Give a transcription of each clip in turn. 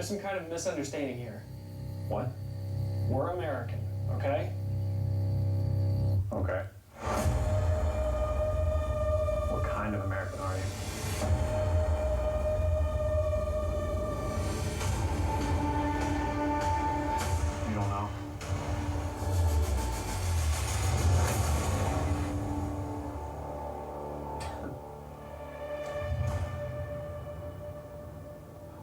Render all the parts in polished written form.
There's some kind of misunderstanding here. What? We're American, okay? Okay. What kind of American are you? You don't know?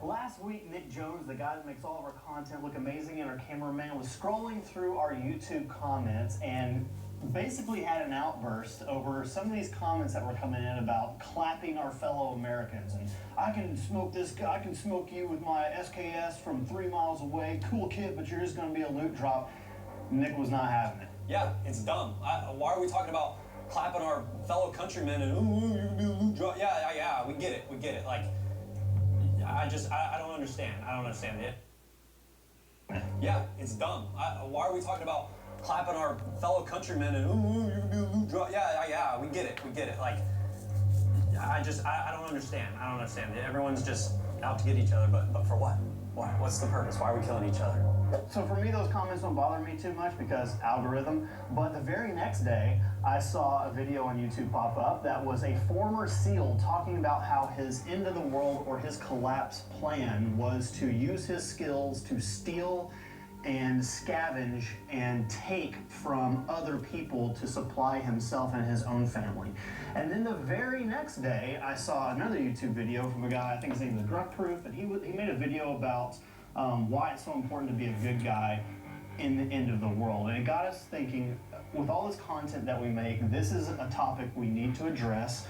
Last week, Nick Jones, the guy that makes all of our content look amazing, and our cameraman, was scrolling through our YouTube comments and basically had an outburst over some of these comments that were coming in about clapping our fellow Americans. And I can smoke this guy, I can smoke you with my SKS from 3 miles away. Cool kid, but you're just going to be a loot drop. Nick was not having it. Yeah, it's dumb. Why are we talking about clapping our fellow countrymen and, ooh, you can be a loot drop? Yeah, we get it. Like, I don't understand. I don't understand it. Yeah, it's dumb. Why are we talking about clapping our fellow countrymen and, ooh, you can be a loot drop? Yeah, we get it. Like, I don't understand. I don't understand. Everyone's just out to get each other, but for what? Why? What's the purpose? Why are we killing each other? So for me, those comments don't bother me too much because algorithm. But the very next day, I saw a video on YouTube pop up that was a former SEAL talking about how his end of the world or his collapse plan was to use his skills to steal and scavenge and take from other people to supply himself and his own family. And then the very next day, I saw another YouTube video from a guy, I think his name is Grunt Proof, and he made a video about why it's so important to be a good guy in the end of the world. And it got us thinking, with all this content that we make, this is a topic we need to address.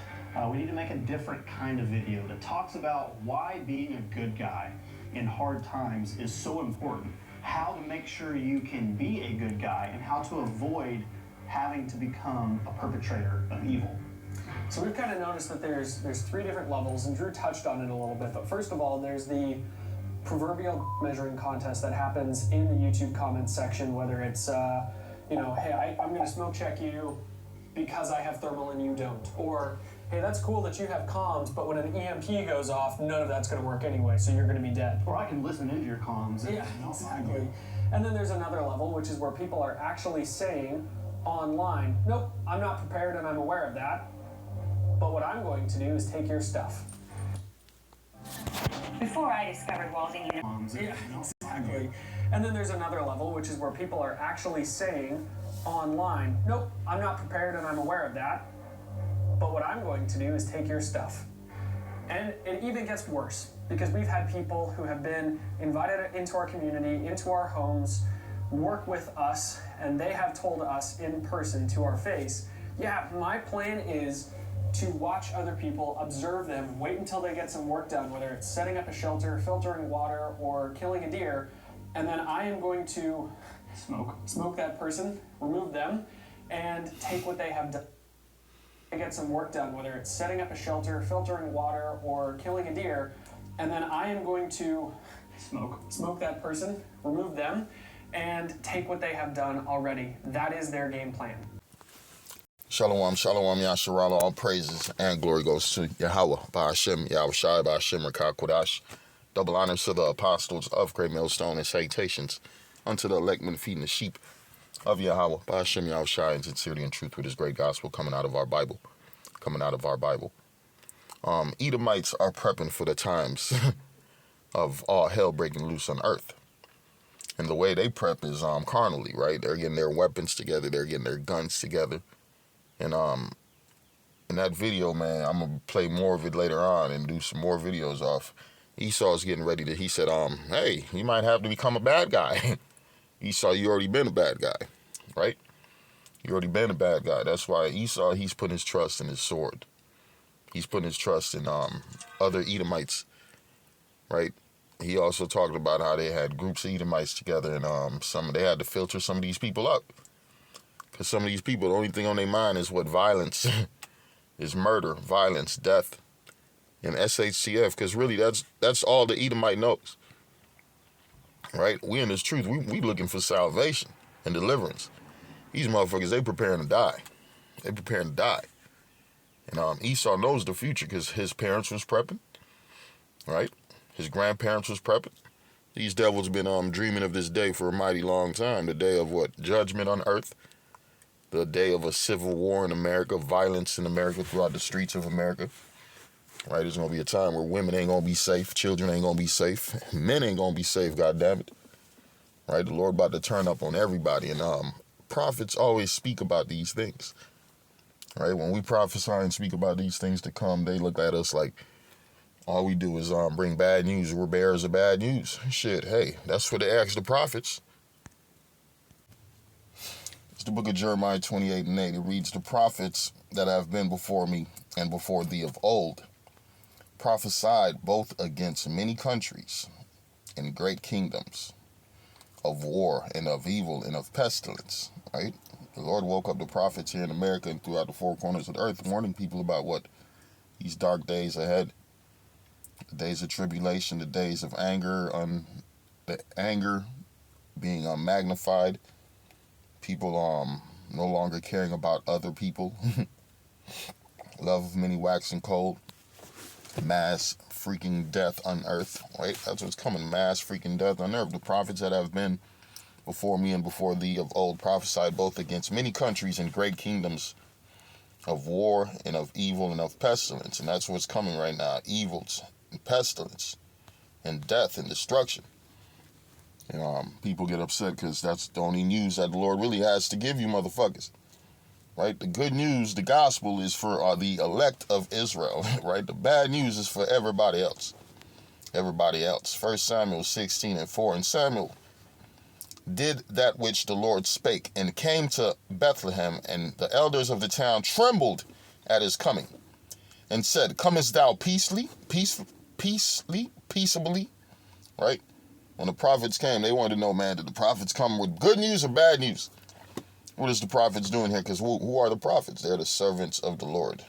We need to make a different kind of video that talks about why being a good guy in hard times is so important, how to make sure you can be a good guy, and how to avoid having to become a perpetrator of evil. So we've kind of noticed that there's 3 different levels, and Drew touched on it a little bit, but first of all, there's the proverbial measuring contest that happens in the YouTube comments section, whether it's, hey, I'm going to smoke check you because I have thermal and you don't. Or, hey, that's cool that you have comms, but when an EMP goes off, none of that's going to work anyway, so you're going to be dead. Or I can listen into your comms. Yeah, exactly. And then there's another level, which is where people are actually saying online, nope, I'm not prepared and I'm aware of that, but what I'm going to do is take your stuff. Before I discovered Walden, Yeah, exactly. And then there's another level, which is where people are actually saying online, nope, I'm not prepared and I'm aware of that, but what I'm going to do is take your stuff. And it even gets worse, because we've had people who have been invited into our community, into our homes, work with us, and they have told us in person to our face, yeah, my plan is to watch other people, observe them, wait until they get some work done, whether it's setting up a shelter, filtering water, or killing a deer, and then I am going to smoke that person, remove them, and take what they have done. Get some work done, whether it's setting up a shelter, filtering water, or killing a deer, and then I am going to smoke that person, remove them, and take what they have done already. That is their game plan. Shalom, Yasharala, all praises and glory goes to Yahweh, Ba'ashem, Yahushai, Ba'ashem, Rakah Kodash. Double honors to the apostles of Great Millstone and salutations unto the elect men feeding the sheep of Yahweh, Ba'ashem, Yahushai, in sincerity and truth with his great gospel coming out of our Bible. Edomites are prepping for the times of all hell breaking loose on earth. And the way they prep is carnally, right? They're getting their weapons together, they're getting their guns together. And in that video, man, I'm going to play more of it later on and do some more videos off. Esau's getting ready to, he said, hey, you might have to become a bad guy. Esau, you already been a bad guy, right? You already been a bad guy. That's why Esau, he's putting his trust in his sword. He's putting his trust in other Edomites, right? He also talked about how they had groups of Edomites together and they had to filter some of these people up. Because some of these people, the only thing on their mind is what violence is murder, violence, death, and SHTF. Because really, that's all the Edomite knows, right? We in this truth, we looking for salvation and deliverance. These motherfuckers, they preparing to die. They preparing to die. And Esau knows the future because his parents was prepping, right? His grandparents was prepping. These devils been dreaming of this day for a mighty long time. The day of what? Judgment on earth. The day of a civil war in America, violence in America throughout the streets of America. Right? There's gonna be a time where women ain't gonna be safe, children ain't gonna be safe, men ain't gonna be safe, God damn it. Right? The Lord about to turn up on everybody. And prophets always speak about these things. Right? When we prophesy and speak about these things to come, they look at us like all we do is bring bad news. We're bearers of bad news. Shit, hey, that's what they asked the prophets. It's the book of Jeremiah 28:8. It reads, the prophets that have been before me and before thee of old prophesied both against many countries and great kingdoms, of war and of evil and of pestilence. Right? The Lord woke up the prophets here in America and throughout the four corners of the earth, warning people about what? These dark days ahead. The days of tribulation, the days of anger, the anger being magnified. People no longer caring about other people. Love of many waxing cold. Mass freaking death on earth. Right? That's what's coming. Mass freaking death on earth. The prophets that have been before me and before thee of old prophesied both against many countries and great kingdoms, of war and of evil and of pestilence. And that's what's coming right now. Evils and pestilence and death and destruction. People get upset because that's the only news that the Lord really has to give you, motherfuckers. Right? The good news, the gospel, is for the elect of Israel. Right? The bad news is for everybody else. Everybody else. 1 Samuel 16:4. And Samuel did that which the Lord spake, and came to Bethlehem, and the elders of the town trembled at his coming, and said, comest thou peaceably? Right? When the prophets came, they wanted to know, man, did the prophets come with good news or bad news? What is the prophets doing here? Because who are the prophets? They're the servants of the Lord.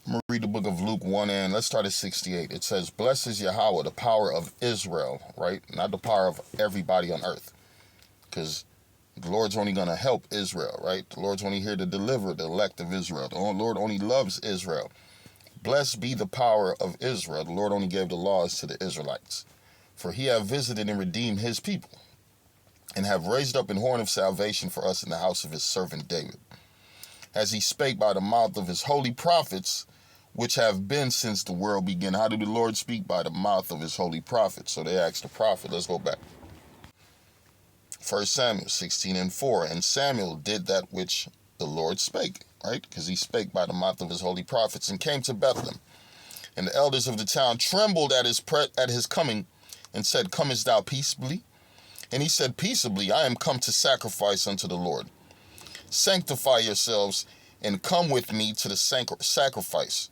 I'm going to read the book of Luke 1, and let's start at 68. It says, blessed is Yahweh, the power of Israel, right? Not the power of everybody on earth. Because the Lord's only going to help Israel, right? The Lord's only here to deliver the elect of Israel. The Lord only loves Israel. Blessed be the power of Israel. The Lord only gave the laws to the Israelites. For he hath visited and redeemed his people, and have raised up an horn of salvation for us in the house of his servant David. As he spake by the mouth of his holy prophets, which have been since the world began. How did the Lord speak? By the mouth of his holy prophets. So they asked the prophet. Let's go back. 1 Samuel 16:4. And Samuel did that which the Lord spake, right? Because he spake by the mouth of his holy prophets, and came to Bethlehem. And the elders of the town trembled at his coming, and said, comest thou peaceably? And he said, peaceably, I am come to sacrifice unto the Lord. Sanctify yourselves, and come with me to the sacrifice.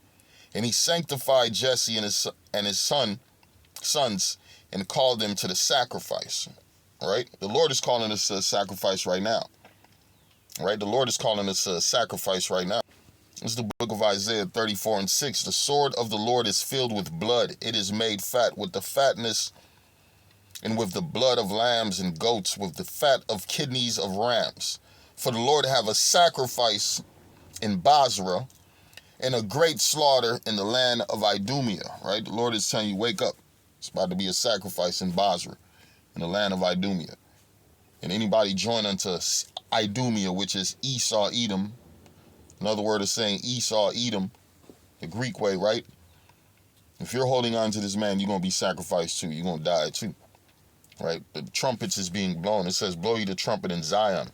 And he sanctified Jesse and his sons, and called them to the sacrifice. Right? The Lord is calling us to a sacrifice right now. Right? The Lord is calling us to a sacrifice right now. This is the book of Isaiah 34:6. The sword of the Lord is filled with blood. It is made fat with the fatness and with the blood of lambs and goats, with the fat of kidneys of rams. For the Lord have a sacrifice in Basra, and a great slaughter in the land of Idumea, right? The Lord is telling you, wake up. It's about to be a sacrifice in Basra, in the land of Idumea. And anybody join unto Idumea, which is Esau, Edom. Another word is saying Esau, Edom, the Greek way, right? If you're holding on to this man, you're going to be sacrificed too. You're going to die too, right? The trumpets is being blown. It says, blow ye the trumpet in Zion.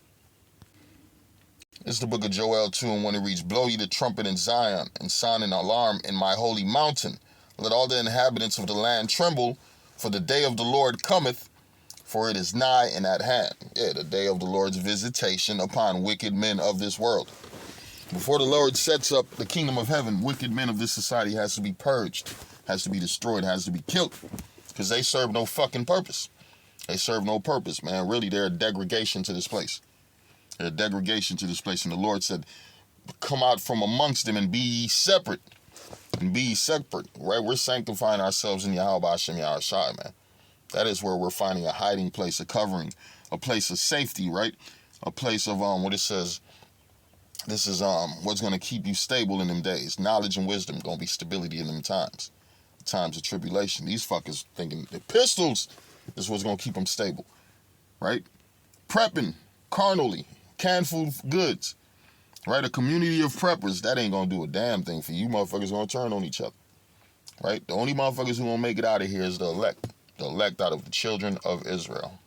It's the book of Joel 2:1. It reads, blow ye the trumpet in Zion, and sound an alarm in my holy mountain. Let all the inhabitants of the land tremble, for the day of the Lord cometh, for it is nigh and at hand. Yeah, the day of the Lord's visitation upon wicked men of this world. Before the Lord sets up the kingdom of heaven, wicked men of this society has to be purged, has to be destroyed, has to be killed, because they serve no fucking purpose. They serve no purpose, man. Really, they're a degradation to this place. They're a degradation to this place. And the Lord said, come out from amongst them and be ye separate. And be ye separate, right? We're sanctifying ourselves in Yahweh Hashem Yahushai, man. That is where we're finding a hiding place, a covering, a place of safety, right? A place of, what it says, this is what's going to keep you stable in them days. Knowledge and wisdom going to be stability in them times. times of tribulation. These fuckers thinking the pistols is what's gonna keep them stable, right? Prepping carnally, canned food goods, right? A community of preppers, that ain't gonna do a damn thing for you. Motherfuckers gonna turn on each other, right? The only motherfuckers who gonna make it out of here is the elect out of the children of Israel.